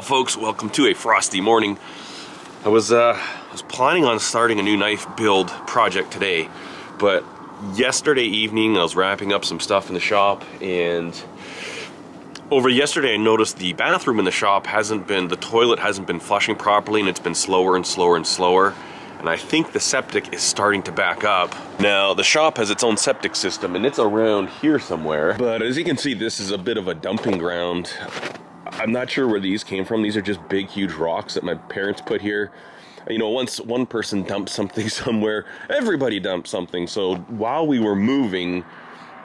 folks? Welcome to a frosty morning. I was planning on starting a new knife build project today, but yesterday evening I was wrapping up some stuff in the shop, and over yesterday I noticed the bathroom in the shop the toilet hasn't been flushing properly, and it's been slower and slower and slower. And I think the septic is starting to back up. Now, the shop has its own septic system, and it's around here somewhere. But as you can see, this is a bit of a dumping ground. I'm not sure where these came from. These are just big, huge rocks that my parents put here. You know, once one person dumped something somewhere, everybody dumped something. So while we were moving,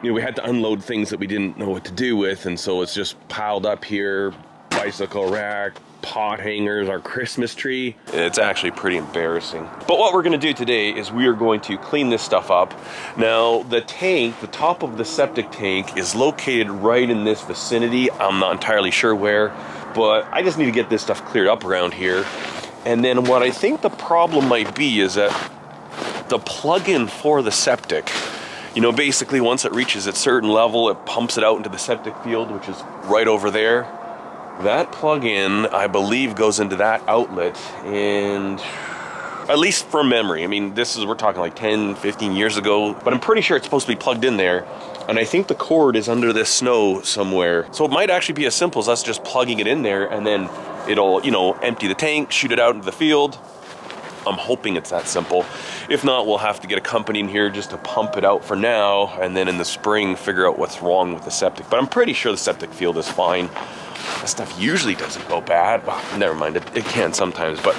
you know, we had to unload things that we didn't know what to do with. And so it's just piled up here, bicycle rack, pot hangers, our Christmas tree. It's actually pretty embarrassing. But what we're gonna do today is we are going to clean this stuff up. Now, the tank, the top of the septic tank is located right in this vicinity. I'm not entirely sure where, but I just need to get this stuff cleared up around here. And then what I think the problem might be is that the plug-in for the septic, you know, basically once it reaches a certain level, it pumps it out into the septic field, which is right over there. That plug-in, I believe, goes into that outlet, and at least from memory, I mean, we're talking like 10, 15 years ago, but I'm pretty sure it's supposed to be plugged in there, and I think the cord is under this snow somewhere. So it might actually be as simple as us just plugging it in there, and then it'll, you know, empty the tank, shoot it out into the field. I'm hoping it's that simple. If not, we'll have to get a company in here just to pump it out for now, and then in the spring, figure out what's wrong with the septic. But I'm pretty sure the septic field is fine. That stuff usually doesn't go bad. Well, never mind, it can sometimes, but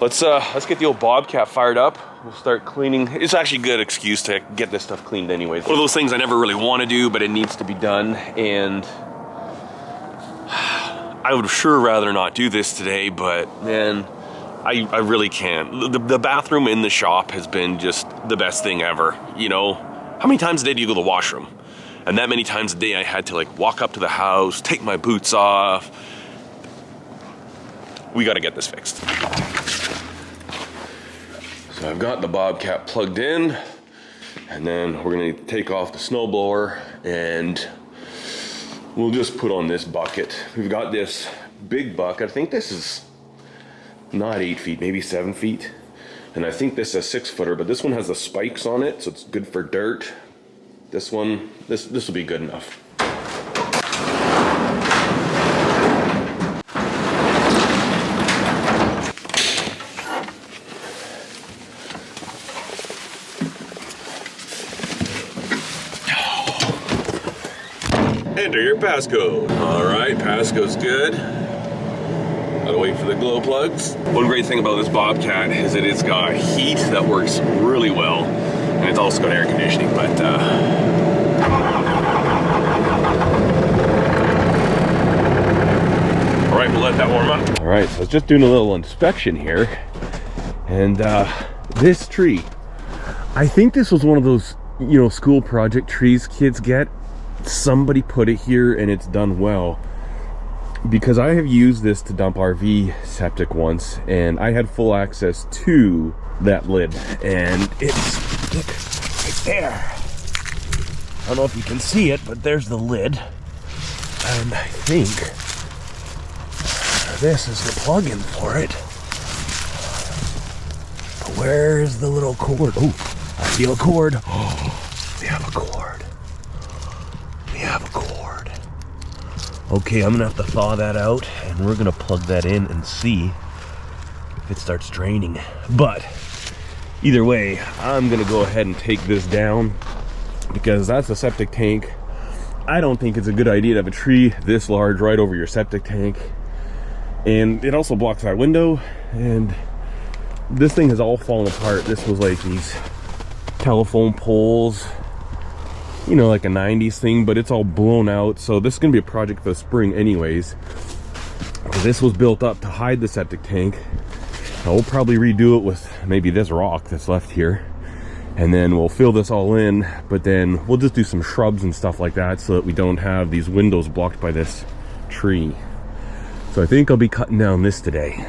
let's get the old Bobcat fired up. We'll start cleaning. It's actually a good excuse to get this stuff cleaned anyways. One of those things I never really want to do, but it needs to be done, and I would sure rather not do this today, but man, I really can't. The bathroom in the shop has been just the best thing ever. You know, how many times a day do you go to the washroom? And that many times a day I had to like walk up to the house, take my boots off. We gotta get this fixed. So I've got the Bobcat plugged in, and then we're gonna take off the snowblower, and we'll just put on this bucket. We've got this big bucket. I think this is not 8 feet, maybe 7 feet. And I think this is a 6-footer, but this one has the spikes on it, so it's good for dirt. This one, this will be good enough. Enter your passcode. All right, passcode's good. Gotta wait for the glow plugs. One great thing about this Bobcat is that it's got heat that works really well. And it's also got air conditioning, but all right, we'll let that warm up. All right, so I was just doing a little inspection here, and this tree, I think this was one of those, you know, school project trees kids get. Somebody put it here and it's done well, because I have used this to dump RV septic once, and I had full access to that lid, and it's, look, right there. I don't know if you can see it, but there's the lid, and I think this is the plug-in for it. But where's the little cord? Oh, I feel a cord. Oh, we have a cord. We have a cord. Okay, I'm gonna have to thaw that out, and we're gonna plug that in and see if it starts draining. But either way, I'm gonna go ahead and take this down, because that's a septic tank. I don't think it's a good idea to have a tree this large right over your septic tank. And it also blocks our window, and this thing has all fallen apart. This was like these telephone poles, you know, like a 90s thing, but it's all blown out. So this is gonna be a project for the spring anyways. This was built up to hide the septic tank. We'll probably redo it with maybe this rock that's left here, and then we'll fill this all in, but then we'll just do some shrubs and stuff like that so that we don't have these windows blocked by this tree. So I think I'll be cutting down this today,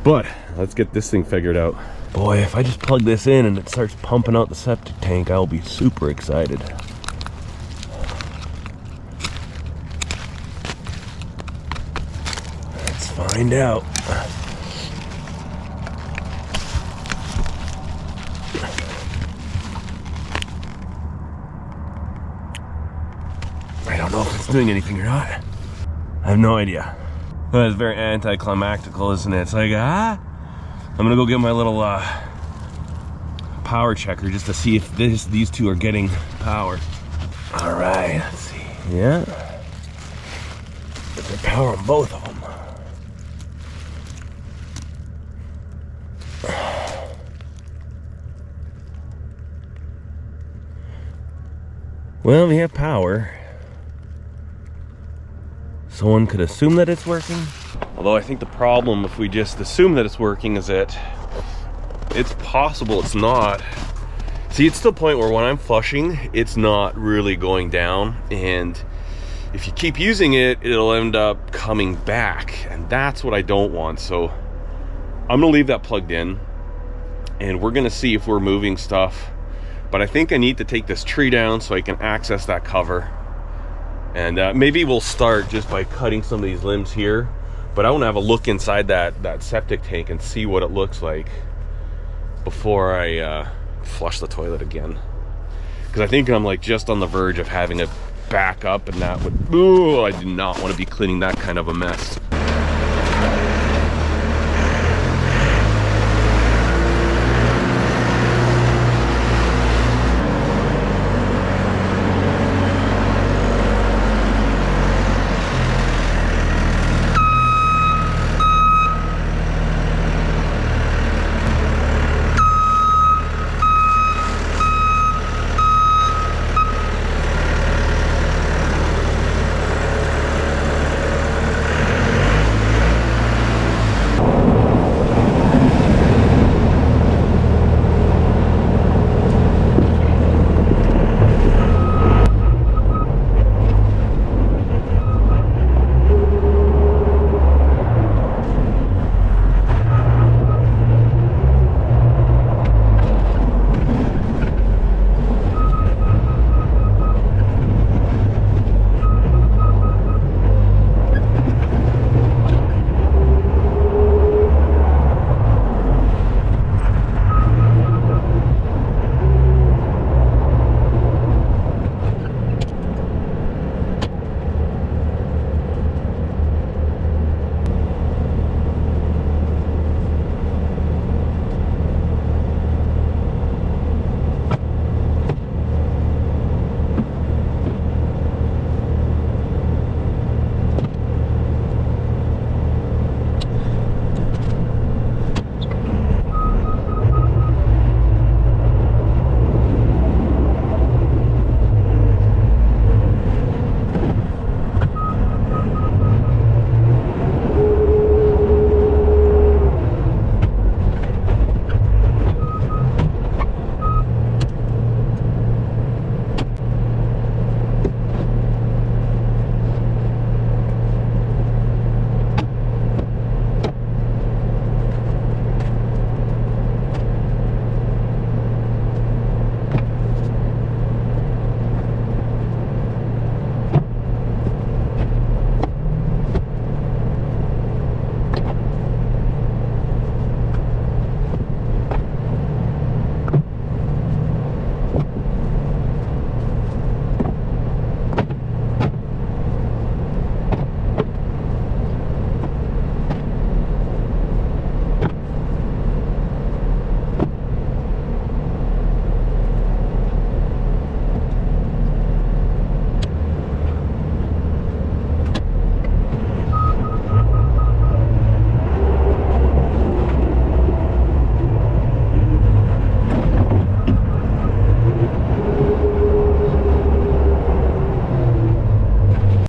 but let's get this thing figured out. Boy, if I just plug this in and it starts pumping out the septic tank, I'll be super excited. find out. I don't know if it's doing anything or not. I have no idea. That's very anticlimactical, isn't it? It's like, I'm gonna go get my little power checker just to see if these two are getting power. All right, let's see. Yeah. There's power on both of them. Well, we have power. Someone could assume that it's working. Although I think the problem, if we just assume that it's working, is that it's possible it's not. See, it's to the point where when I'm flushing, it's not really going down. And if you keep using it, it'll end up coming back. And that's what I don't want. So I'm gonna leave that plugged in. And we're gonna see if we're moving stuff. But I think I need to take this tree down so I can access that cover. And maybe we'll start just by cutting some of these limbs here. But I want to have a look inside that septic tank and see what it looks like before I flush the toilet again. Because I think I'm like just on the verge of having it back up, and that would, ooh, I do not want to be cleaning that kind of a mess.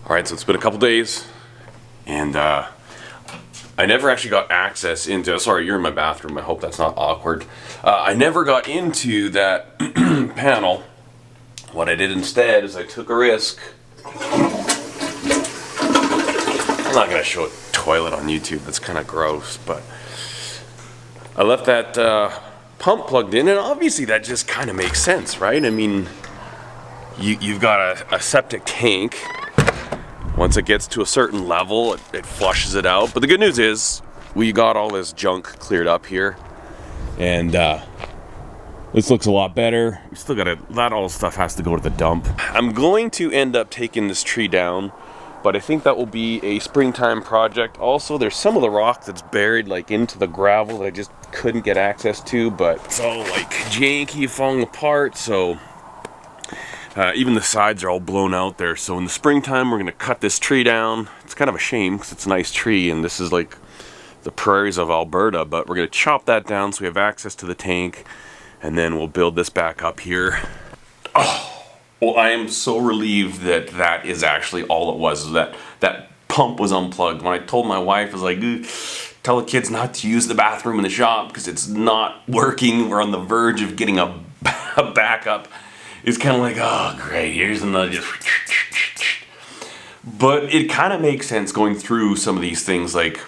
Alright, so it's been a couple days, and I never actually got access into, sorry, you're in my bathroom, I hope that's not awkward. I never got into that panel. What I did instead is I took a risk. I'm not going to show a toilet on YouTube, that's kind of gross, but I left that pump plugged in, and obviously that just kind of makes sense, right? I mean, you've got a septic tank, Once it gets to a certain level, it flushes it out. But the good news is we got all this junk cleared up here, and this looks a lot better. We still gotta, that all stuff has to go to the dump. I'm going to end up taking this tree down, but I think that will be a springtime project. Also, there's some of the rock that's buried like into the gravel that I just couldn't get access to, but it's all like janky, falling apart, so even the sides are all blown out there. So in the springtime, we're gonna cut this tree down. It's kind of a shame because it's a nice tree, and this is like the prairies of Alberta, but we're gonna chop that down so we have access to the tank, and then we'll build this back up here. Oh, well, I am so relieved that that is actually all it was, that pump was unplugged. When I told my wife, I was like, tell the kids not to use the bathroom in the shop because it's not working. We're on the verge of getting a backup. It's kind of like, oh great, here's another just. But it kind of makes sense going through some of these things. Like,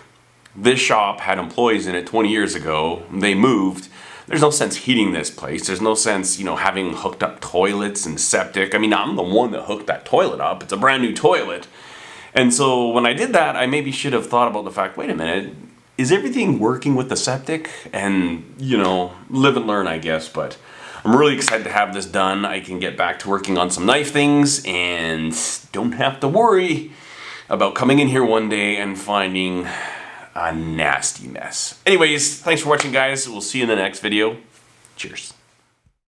this shop had employees in it 20 years ago. They moved. There's no sense heating this place. There's no sense, you know, having hooked up toilets and septic. I mean, I'm the one that hooked that toilet up. It's a brand new toilet. And so when I did that, I maybe should have thought about the fact, wait a minute, is everything working with the septic? And, you know, live and learn, I guess. But I'm really excited to have this done. I can get back to working on some knife things and don't have to worry about coming in here one day and finding a nasty mess. Anyways, thanks for watching, guys. We'll see you in the next video. Cheers.